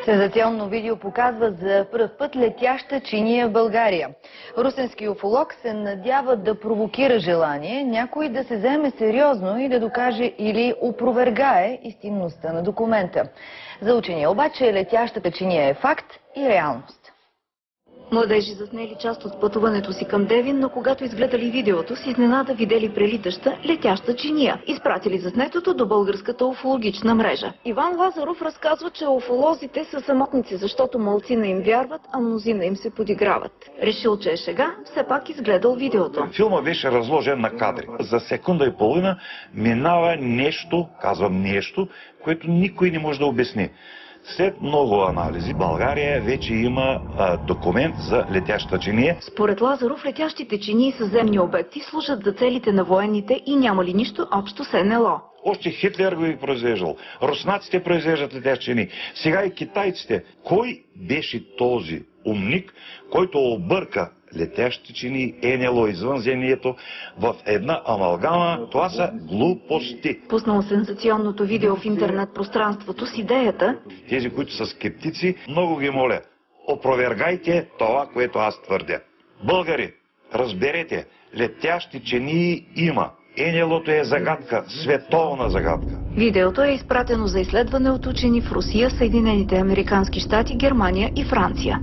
Сензационно видео показва за пръв път летяща чиния в България. Русенски уфолог се надява да провокира желание някой да се вземе сериозно и да докаже или опровергае истинността на документа. За учения обаче летящата чиния е факт и реалност. Младежи заснели част от пътуването си към Девин, но когато изгледали видеото, с изненада видели прелитаща летяща чиния. Изпратили заснетото до българската уфологична мрежа. Иван Лазаров разказва, че уфолозите са самотници, защото малцина им вярват, а мнозина им се подиграват. Решил, че е шега, все пак изгледал видеото. Филма беше разложен на кадри. За секунда и половина минава нещо, казвам нещо, което никой не може да обясни. След много анализи, България вече има документ за летяща чиния. Според Лазаров, летящите чинии са земни обекти, служат за целите на военните и няма ли нищо общо с НЛО. Още Хитлер го е произвеждал. Руснаците произвеждат летящи чинии. Сега и китайците. Кой беше този умник, който обърка летящи чинии, НЛО, извънземието в една амалгама? Това са глупости. Пуснал сензационното видео в интернет пространството с идеята: тези, които са скептици, много ги моля, опровергайте това, което аз твърдя. Българи, разберете, летящи чинии има. НЛО-то е загадка, световна загадка. Видеото е изпратено за изследване от учени в Русия, Съединените американски щати, Германия и Франция.